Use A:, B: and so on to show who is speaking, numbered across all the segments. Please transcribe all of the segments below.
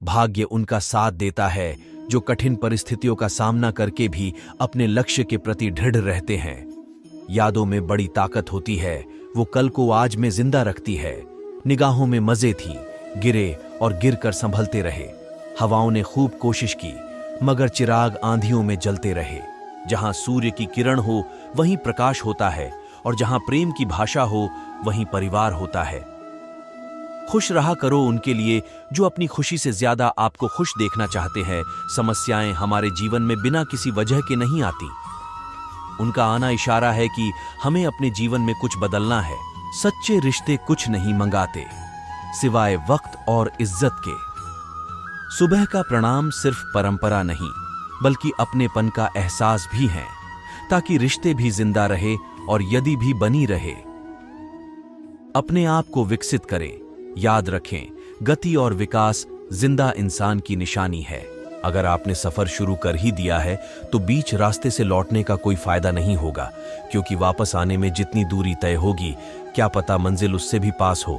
A: भाग्य उनका साथ देता है जो कठिन परिस्थितियों का सामना करके भी अपने लक्ष्य के प्रति दृढ़ रहते हैं। यादों में बड़ी ताकत होती है, वो कल को आज में जिंदा रखती है। निगाहों में मजे थी, गिरे और गिर कर संभलते रहे। हवाओं ने खूब कोशिश की, मगर चिराग आंधियों में जलते रहे। जहां सूर्य की किरण हो वहीं प्रकाश होता है, और जहां प्रेम की भाषा हो वहीं परिवार होता है। खुश रहा करो उनके लिए जो अपनी खुशी से ज्यादा आपको खुश देखना चाहते हैं। समस्याएं हमारे जीवन में बिना किसी वजह के नहीं आती। उनका आना इशारा है कि हमें अपने जीवन में कुछ बदलना है। सच्चे रिश्ते कुछ नहीं मंगाते सिवाय वक्त और इज्जत के। सुबह का प्रणाम सिर्फ परंपरा नहीं, बल्कि अपनेपन का एहसास भी है, ताकि रिश्ते भी जिंदा रहे और यदि भी बनी रहे। अपने आप को विकसित करें। याद रखें, गति और विकास जिंदा इंसान की निशानी है। अगर आपने सफर शुरू कर ही दिया है तो बीच रास्ते से लौटने का कोई फायदा नहीं होगा, क्योंकि वापस आने में जितनी दूरी तय होगी, क्या पता मंजिल उससे भी पास हो।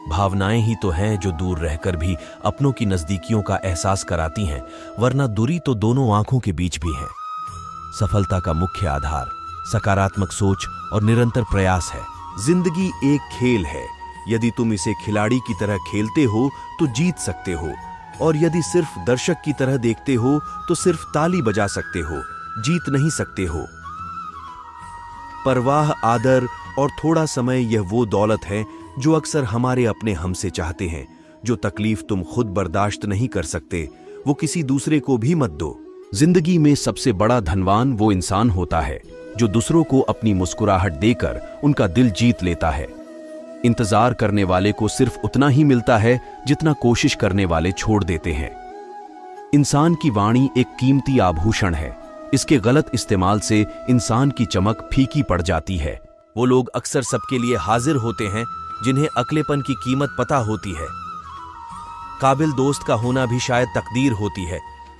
A: भावनाएं ही तो हैं जो दूर रहकर भी अपनों की नजदीकियों का एहसास कराती हैं, वरना दूरी तो दोनों आंखों के बीच भी है। सफलता का मुख्य आधार सकारात्मक सोच और निरंतर प्रयास है। जिंदगी एक खेल है, यदि तुम इसे खिलाड़ी की तरह खेलते हो तो जीत सकते हो, और यदि सिर्फ दर्शक की तरह देखते हो तो सिर्फ ताली बजा सकते हो, जीत नहीं सकते हो। परवाह, आदर और थोड़ा समय, यह वो दौलत है जो अक्सर हमारे अपने हमसे चाहते हैं। जो तकलीफ तुम खुद बर्दाश्त नहीं कर सकते, वो किसी दूसरे को भी मत दो। जिंदगी में सबसे बड़ा धनवान वो इंसान होता है जो दूसरों को अपनी मुस्कुराहट देकर उनका दिल जीत लेता है। इंतजार करने वाले को सिर्फ उतना ही मिलता है जितना कोशिश करने वाले छोड़ देते हैं। इंसान की वाणी एक कीमती आभूषण है। इसके गलत इस्तेमाल से इंसान की चमक फीकी पड़ जाती है। वो लोग अक्सर सबके लिए हाजिर होते हैं जिन्हें अकेलेपन की कीमत पता होती है। काबिल दोस्त का होना भी शायद तकदीर होती है।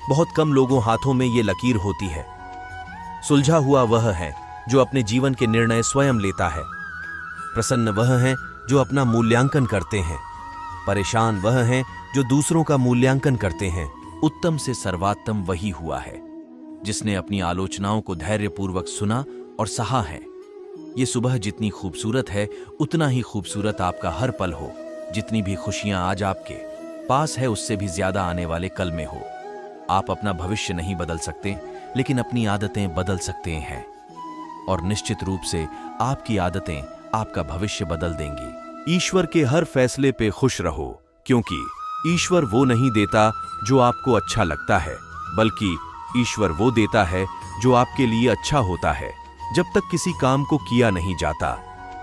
A: बहुत कम लोगों हाथों में ये लकीर होती है। सुलझा हुआ वह है जो अपने जीवन के निर्णय स्वयं लेता है। प्रसन्न वह है जो अपना मूल्यांकन करते हैं। परेशान वह है जो दूसरों का मूल्यांकन करते हैं। उत्तम से सर्वोत्तम वही हुआ है जिसने अपनी आलोचनाओं को धैर्यपूर्वक सुना और सहा है। ये सुबह जितनी खूबसूरत है, उतना ही खूबसूरत आपका हर पल हो। जितनी भी खुशियां आज आपके पास है, उससे भी ज्यादा आने वाले कल में हो। आप अपना भविष्य नहीं बदल सकते, लेकिन अपनी आदतें बदल सकते हैं, और निश्चित रूप से आपकी आदतें आपका भविष्य बदल देंगी। ईश्वर के हर फैसले पे खुश रहो, क्योंकि ईश्वर वो नहीं देता जो आपको अच्छा लगता है, बल्कि ईश्वर वो देता है जो आपके लिए अच्छा होता है। जब तक किसी काम को किया नहीं जाता,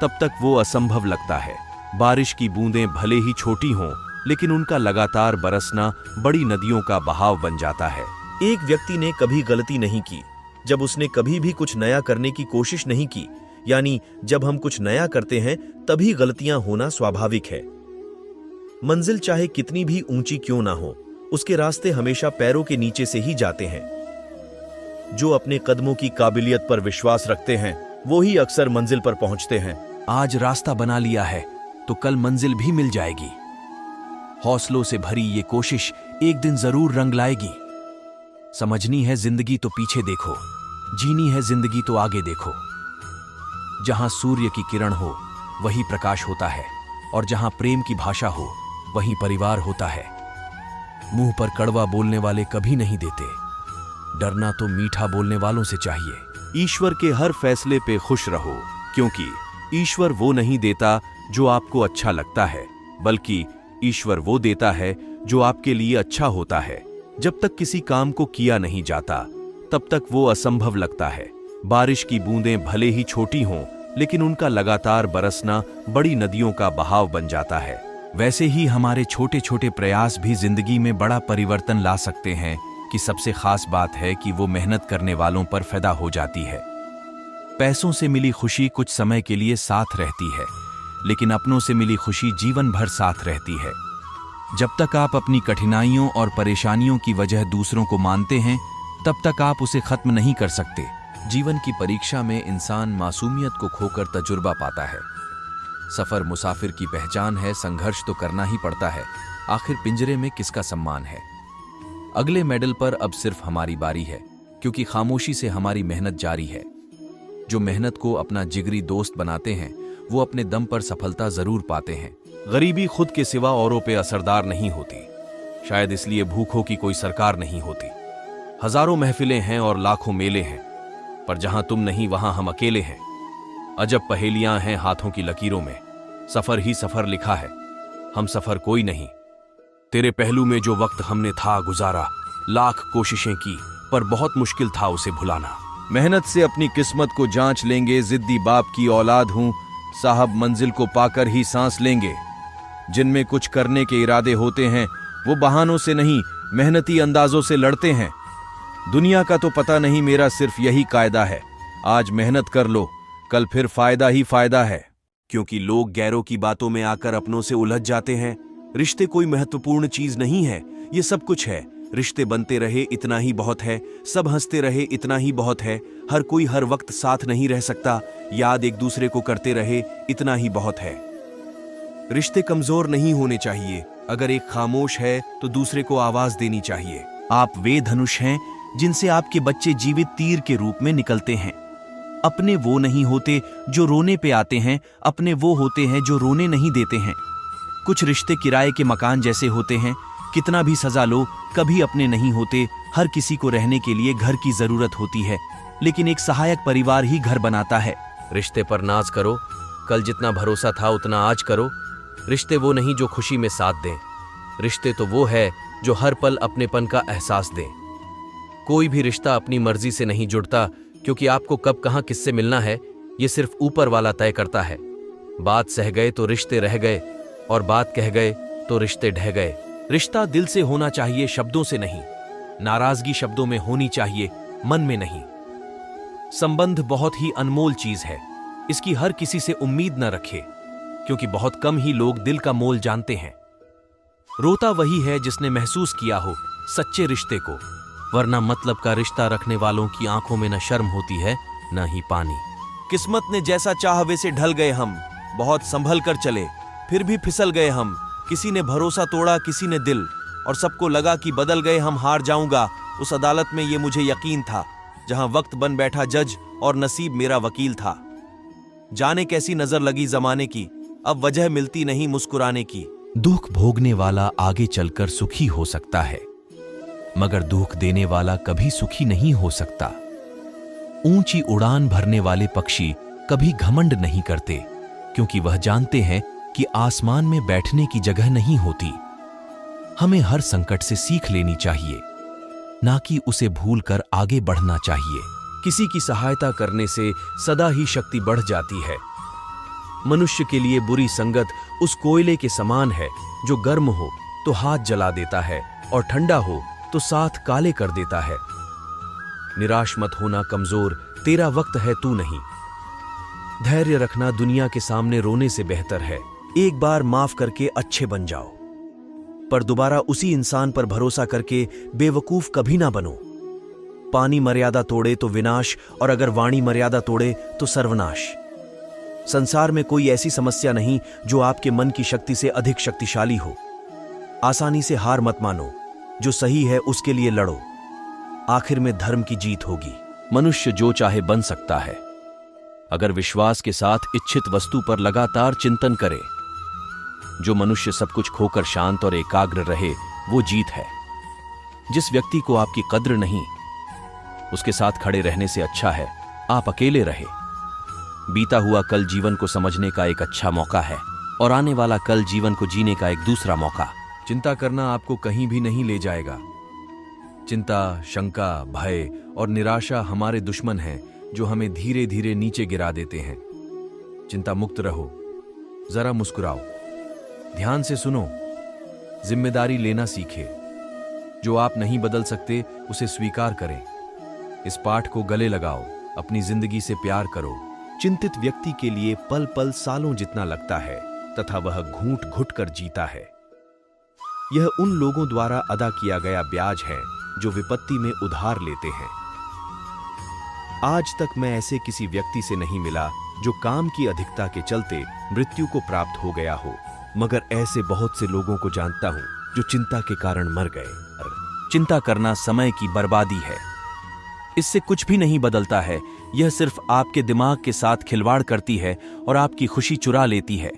A: तब तक वो असंभव लगता है। बारिश की बूंदें भले ही छोटी हों, लेकिन उनका लगातार बरसना बड़ी नदियों का बहाव बन जाता है। एक व्यक्ति ने कभी गलती नहीं की जब उसने कभी भी कुछ नया करने की कोशिश नहीं की। यानी जब हम कुछ नया करते हैं तभी गलतियां होना स्वाभाविक है। मंजिल चाहे कितनी भी ऊंची क्यों ना हो, उसके रास्ते हमेशा पैरों के नीचे से ही जाते हैं। जो अपने कदमों की काबिलियत पर विश्वास रखते हैं, वो ही अक्सर मंजिल पर पहुंचते हैं। आज रास्ता बना लिया है तो कल मंजिल भी मिल जाएगी। हौसलों से भरी ये कोशिश एक दिन जरूर रंग लाएगी। समझनी है जिंदगी तो पीछे देखो, जीनी है जिंदगी तो आगे देखो। जहां सूर्य की किरण हो वही प्रकाश होता है, और जहां प्रेम की भाषा हो वहीं परिवार होता है। मुंह पर कड़वा बोलने वाले कभी नहीं देते, डरना तो मीठा बोलने वालों से चाहिए। ईश्वर के हर फैसले पे खुश रहो, क्योंकि ईश्वर वो नहीं देता जो आपको अच्छा लगता है, बल्कि ईश्वर वो देता है जो आपके लिए अच्छा होता है। जब तक किसी काम को किया नहीं जाता, तब तक वो असंभव लगता है। बारिश की बूंदें भले ही छोटी हों, लेकिन उनका लगातार बरसना बड़ी नदियों का बहाव बन जाता है। वैसे ही हमारे छोटे छोटे प्रयास भी जिंदगी में बड़ा परिवर्तन ला सकते हैं। कि सबसे खास बात है कि वो मेहनत करने वालों पर फिदा हो जाती है। पैसों से मिली खुशी कुछ समय के लिए साथ रहती है, लेकिन अपनों से मिली खुशी जीवन भर साथ रहती है। जब तक आप अपनी कठिनाइयों और परेशानियों की वजह दूसरों को मानते हैं, तब तक आप उसे खत्म नहीं कर सकते। जीवन की परीक्षा में इंसान मासूमियत को खोकर तजुर्बा पाता है। सफर मुसाफिर की पहचान है, संघर्ष तो करना ही पड़ता है।
B: आखिर पिंजरे में किसका सम्मान है? अगले मेडल पर अब सिर्फ हमारी बारी है, क्योंकि खामोशी से हमारी मेहनत जारी है। जो मेहनत को अपना जिगरी दोस्त बनाते हैं वो अपने दम पर सफलता जरूर पाते हैं।
A: गरीबी खुद के सिवा औरों पे असरदार नहीं होती, शायद इसलिए भूखों की कोई सरकार नहीं होती। हजारों महफिलें हैं और लाखों मेले हैं, पर जहां तुम नहीं वहां हम अकेले हैं। अजब पहेलियां हैं हाथों की लकीरों में, सफर ही सफर लिखा है, हम सफर कोई नहीं। तेरे पहलू में जो वक्त हमने था गुजारा, लाख कोशिशें की पर बहुत मुश्किल था उसे भुलाना। मेहनत से अपनी किस्मत को जांच लेंगे, जिद्दी बाप की औलाद हूं साहब, मंजिल को पाकर ही सांस लेंगे। जिनमें कुछ करने के इरादे होते हैं वो बहानों से नहीं मेहनती अंदाजों से लड़ते हैं। दुनिया का तो पता नहीं, मेरा सिर्फ यही कायदा है, आज मेहनत कर लो कल फिर फायदा ही फायदा है। क्योंकि लोग गैरों की बातों में आकर अपनों से उलझ जाते हैं। रिश्ते कोई महत्वपूर्ण चीज नहीं है, ये सब कुछ है। रिश्ते बनते रहे इतना ही बहुत है, सब हंसते रहे इतना ही बहुत है। हर कोई हर वक्त साथ नहीं रह सकता, याद एक दूसरे को करते रहे इतना ही बहुत है। रिश्ते कमजोर नहीं होने चाहिए, अगर एक खामोश है तो दूसरे को आवाज देनी चाहिए।
C: आप वे धनुष हैं जिनसे आपके बच्चे जीवित तीर के रूप में निकलते हैं। अपने वो नहीं होते जो रोने पे आते हैं, अपने वो होते हैं जो रोने नहीं देते हैं। कुछ रिश्ते किराए के मकान जैसे होते हैं, कितना भी सजा लो कभी अपने नहीं होते। हर किसी को रहने के लिए घर की जरूरत होती है, लेकिन एक सहायक परिवार ही घर बनाता है।
B: रिश्ते पर नाज करो, कल जितना भरोसा था उतना आज करो। रिश्ते वो नहीं जो खुशी में साथ दें, रिश्ते तो वो है जो हर पल अपनेपन का एहसास दें। कोई भी रिश्ता अपनी मर्जी से नहीं जुड़ता, क्योंकि आपको कब कहां किससे मिलना है ये सिर्फ ऊपर वाला तय करता है। बात सह गए तो रिश्ते रह गए, और बात कह गए तो रिश्ते ढह गए।
A: रिश्ता दिल से होना चाहिए, शब्दों से नहीं। नाराजगी शब्दों में होनी चाहिए, मन में नहीं। संबंध बहुत ही अनमोल चीज है, इसकी हर किसी से उम्मीद न रखे, क्योंकि बहुत कम ही लोग दिल का मोल जानते हैं। रोता वही है जिसने महसूस किया हो सच्चे रिश्ते को, वरना मतलब का रिश्ता रखने वालों की आंखों में न शर्म होती है न ही पानी। किस्मत ने जैसा चाह वैसे ढल गए हम, बहुत संभल कर चले फिर भी फिसल गए हम। किसी ने भरोसा तोड़ा किसी ने दिल, और सबको लगा कि बदल गए हम, हार जाऊंगा उस अदालत में ये मुझे यकीन था, जहां वक्त बन बैठा जज और नसीब मेरा वकील था। जाने कैसी नजर लगी जमाने की, अब वजह मिलती नहीं मुस्कुराने की।
C: दुख भोगने वाला आगे चलकर सुखी हो सकता है, मगर दुख देने वाला कभी सुखी नहीं हो सकता। ऊंची उड़ान भरने वाले पक्षी कभी घमंड नहीं करते, क्योंकि वह जानते हैं कि आसमान में बैठने की जगह नहीं होती। हमें हर संकट से सीख लेनी चाहिए, ना कि उसे भूलकर आगे बढ़ना चाहिए।
A: किसी की सहायता करने से सदा ही शक्ति बढ़ जाती है। मनुष्य के लिए बुरी संगत उस कोयले के समान है, जो गर्म हो तो हाथ जला देता है और ठंडा हो तो साथ काले कर देता है। निराश मत होना कमजोर, तेरा वक्त है तू नहीं। धैर्य रखना दुनिया के सामने रोने से बेहतर है। एक बार माफ करके अच्छे बन जाओ, पर दोबारा उसी इंसान पर भरोसा करके बेवकूफ कभी ना बनो। पानी मर्यादा तोड़े तो विनाश, और अगर वाणी मर्यादा तोड़े तो सर्वनाश। संसार में कोई ऐसी समस्या नहीं जो आपके मन की शक्ति से अधिक शक्तिशाली हो। आसानी से हार मत मानो, जो सही है उसके लिए लड़ो, आखिर में धर्म की जीत होगी। मनुष्य जो चाहे बन सकता है, अगर विश्वास के साथ इच्छित वस्तु पर लगातार चिंतन करे। जो मनुष्य सब कुछ खोकर शांत और एकाग्र रहे, वो जीत है। जिस व्यक्ति को आपकी कद्र नहीं, उसके साथ खड़े रहने से अच्छा है आप अकेले रहे। बीता हुआ कल जीवन को समझने का एक अच्छा मौका है, और आने वाला कल जीवन को जीने का एक दूसरा मौका। चिंता करना आपको कहीं भी नहीं ले जाएगा। चिंता, शंका, भय और निराशा हमारे दुश्मन हैं, जो हमें धीरे धीरे नीचे गिरा देते हैं। चिंता मुक्त रहो, जरा मुस्कुराओ, ध्यान से सुनो, जिम्मेदारी लेना सीखे। जो आप नहीं बदल सकते उसे स्वीकार करें। इस पाठ को गले लगाओ, अपनी जिंदगी से प्यार करो। चिंतित व्यक्ति के लिए पल पल सालों जितना लगता है, तथा वह घूंट घुट कर जीता है। यह उन लोगों द्वारा अदा किया गया ब्याज है जो विपत्ति में उधार लेते हैं। आज तक मैं ऐसे किसी व्यक्ति से नहीं मिला जो काम की अधिकता के चलते मृत्यु को प्राप्त हो गया हो, मगर ऐसे बहुत से लोगों को जानता हूं जो चिंता के कारण मर गए।
C: चिंता करना समय की बर्बादी है। इससे कुछ भी नहीं बदलता है। यह सिर्फ आपके दिमाग के साथ खिलवाड़ करती है और आपकी खुशी चुरा लेती है।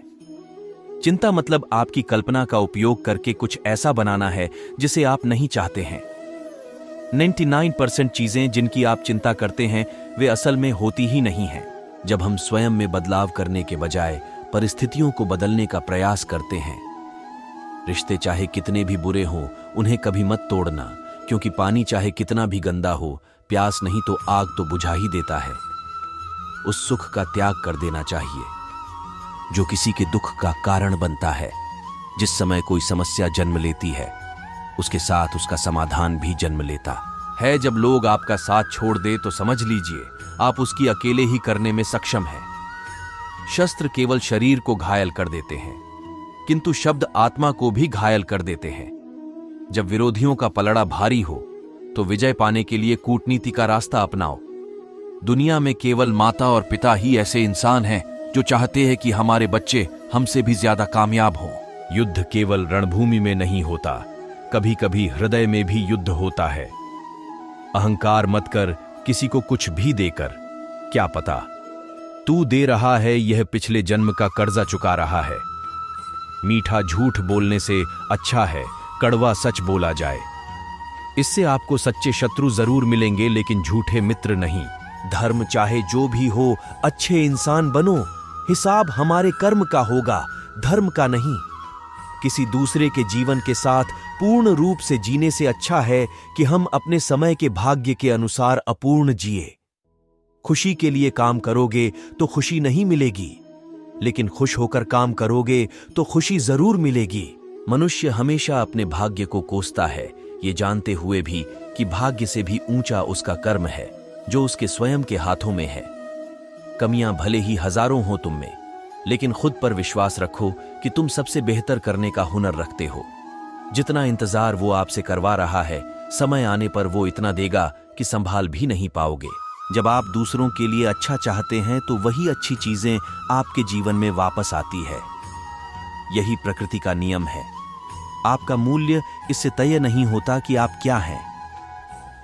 C: चिंता मतलब आपकी कल्पना का उपयोग करके कुछ ऐसा बनाना है जिसे आप नहीं चाहते हैं। 99% चीजें जिनकी आप चिंता करते हैं वे असल में होती ही नहीं हैं। जब हम स्वयं में बदलाव करने के बजाय परिस्थितियों को बदलने का प्रयास करते हैं। रिश्ते चाहे कितने भी बुरे हों, उन्हें कभी मत तोड़ना, क्योंकि पानी चाहे कितना भी गंदा हो, प्यास नहीं तो आग तो बुझा ही देता है। उस सुख का त्याग कर देना चाहिए जो किसी के दुख का कारण बनता है। जिस समय कोई समस्या जन्म लेती है, उसके साथ उसका समाधान भी जन्म लेता है। जब लोग आपका साथ छोड़ दे तो समझ लीजिए आप उसकी अकेले ही करने में सक्षम हैं। शस्त्र केवल शरीर को घायल कर देते हैं, किंतु शब्द आत्मा को भी घायल कर देते हैं। जब विरोधियों का पलड़ा भारी हो तो विजय पाने के लिए कूटनीति का रास्ता अपनाओ। दुनिया में केवल माता और पिता ही ऐसे इंसान हैं जो चाहते हैं कि हमारे बच्चे हमसे भी ज्यादा कामयाब हों।
A: युद्ध केवल रणभूमि में नहीं होता, कभी कभी हृदय में भी युद्ध होता है। अहंकार मत कर किसी को कुछ भी देकर, क्या पता तू दे रहा है यह पिछले जन्म का कर्जा चुका रहा है। मीठा झूठ बोलने से अच्छा है कड़वा सच बोला जाए। इससे आपको सच्चे शत्रु जरूर मिलेंगे, लेकिन झूठे मित्र नहीं। धर्म चाहे जो भी हो, अच्छे इंसान बनो। हिसाब हमारे कर्म का होगा, धर्म का नहीं। किसी दूसरे के जीवन के साथ पूर्ण रूप से जीने से अच्छा है कि हम अपने समय के भाग्य के अनुसार अपूर्ण जिए। खुशी के लिए काम करोगे तो खुशी नहीं मिलेगी, लेकिन खुश होकर काम करोगे तो खुशी जरूर मिलेगी। मनुष्य हमेशा अपने भाग्य को कोसता है, ये जानते हुए भी कि भाग्य से भी ऊंचा उसका कर्म है जो उसके स्वयं के हाथों में है। कमियां भले ही हजारों हो तुम में, लेकिन खुद पर विश्वास रखो कि तुम सबसे बेहतर करने का हुनर रखते हो। जितना इंतजार वो आपसे करवा रहा है, समय आने पर वो इतना देगा कि संभाल भी नहीं पाओगे। जब आप दूसरों के लिए अच्छा चाहते हैं तो वही अच्छी चीजें आपके जीवन में वापस आती है। यही प्रकृति का नियम है। आपका मूल्य इससे तय नहीं होता कि आप क्या हैं,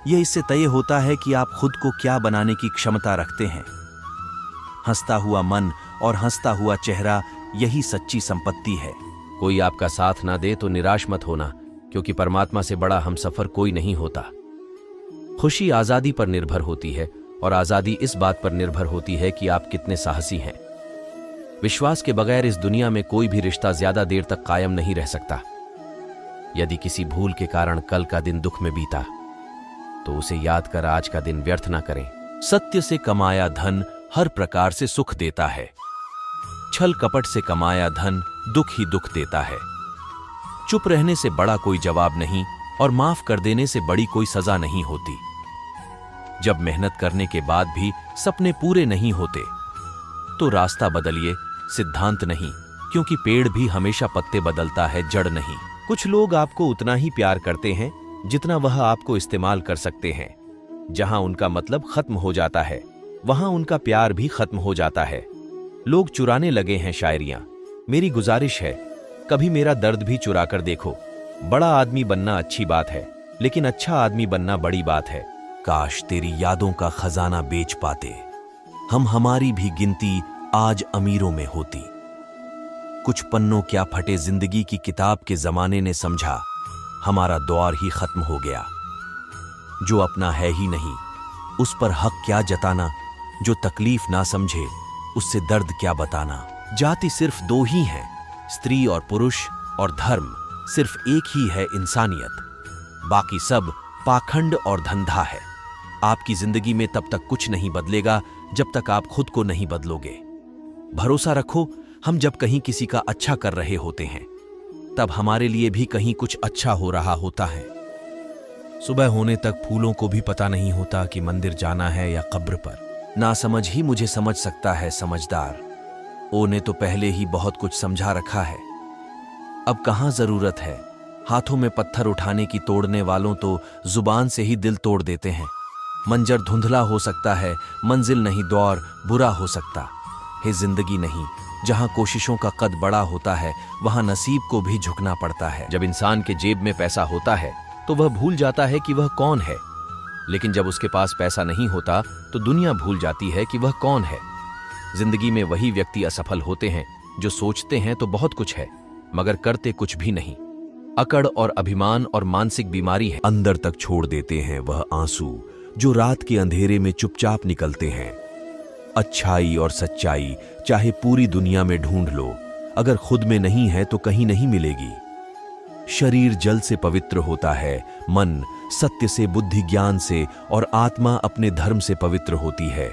A: यह इससे तय होता है कि आप खुद को क्या बनाने की क्षमता रखते हैं। हंसता हुआ मन और हंसता हुआ चेहरा, यही सच्ची संपत्ति है।
B: कोई आपका साथ ना दे तो निराश मत होना, क्योंकि परमात्मा से बड़ा हमसफर कोई नहीं होता। खुशी आजादी पर निर्भर होती है और आजादी इस बात पर निर्भर होती है कि आप कितने साहसी हैं। विश्वास के बगैर इस दुनिया में कोई भी रिश्ता ज्यादा देर तक कायम नहीं रह सकता। यदि किसी भूल के कारण कल का दिन दुख में बीता तो उसे याद कर आज का दिन व्यर्थ ना करें।
C: सत्य से कमाया धन हर प्रकार से सुख देता है, छल कपट से कमाया धन दुख ही दुख देता है। चुप रहने से बड़ा कोई जवाब नहीं और माफ कर देने से बड़ी कोई सजा नहीं होती। जब मेहनत करने के बाद भी सपने पूरे नहीं होते तो रास्ता बदलिए, सिद्धांत नहीं, क्योंकि पेड़ भी हमेशा पत्ते बदलता है, जड़ नहीं।
A: कुछ लोग आपको उतना ही प्यार करते हैं जितना वह आपको इस्तेमाल कर सकते हैं। जहां उनका मतलब खत्म हो जाता है, वहां उनका प्यार भी खत्म हो जाता है। लोग चुराने लगे हैं शायरियां। मेरी गुजारिश है, कभी मेरा दर्द भी चुरा कर देखो। बड़ा आदमी बनना अच्छी बात है, लेकिन अच्छा आदमी बनना बड़ी बात है।
C: काश तेरी यादों का खजाना बेच पाते, हम हमारी भी गिनती आज अमीरों में होती। कुछ पन्नों क्या फटे जिंदगी की किताब के जमाने ने समझा हमारा दौर ही खत्म हो गया। जो अपना है ही नहीं उस पर हक क्या जताना, जो तकलीफ ना समझे उससे दर्द क्या बताना। जाति सिर्फ दो ही हैं, स्त्री और पुरुष, और धर्म सिर्फ एक ही है, इंसानियत। बाकी सब पाखंड और धंधा है। आपकी जिंदगी में तब तक कुछ नहीं बदलेगा जब तक आप खुद को नहीं बदलोगे। भरोसा रखो, हम जब कहीं किसी का अच्छा कर रहे होते हैं तब हमारे लिए भी कहीं कुछ अच्छा हो रहा होता है। सुबह होने तक फूलों को भी पता नहीं होता कि मंदिर जाना है या कब्र पर। ना समझ ही मुझे समझ सकता है समझदार, ओ ने तो पहले ही बहुत कुछ समझा रखा है। अब कहां जरूरत है हाथों में पत्थर उठाने की, तोड़ने वालों तो जुबान से ही दिल तोड़ देते हैं। मंजर धुंधला हो सकता है, मंजिल नहीं दौर बुरा हो सकता है। जिंदगी नहीं, जहां कोशिशों का कद बड़ा होता है वहां नसीब को भी झुकना पड़ता है। जब इंसान के जेब में पैसा होता है तो वह भूल जाता है कि वह कौन है, लेकिन जब उसके पास पैसा नहीं होता तो दुनिया भूल जाती है कि वह कौन है। जिंदगी में वही व्यक्ति असफल होते हैं जो सोचते हैं तो बहुत कुछ है मगर करते कुछ भी नहीं। अकड़ और अभिमान और मानसिक बीमारी है।
A: अंदर तक छोड़ देते हैं वह आंसू जो रात के अंधेरे में चुपचाप निकलते हैं। अच्छाई और सच्चाई चाहे पूरी दुनिया में ढूंढ लो, अगर खुद में नहीं है तो कहीं नहीं मिलेगी। शरीर जल से पवित्र होता है, मन सत्य से, बुद्धि ज्ञान से और आत्मा अपने धर्म से पवित्र होती है।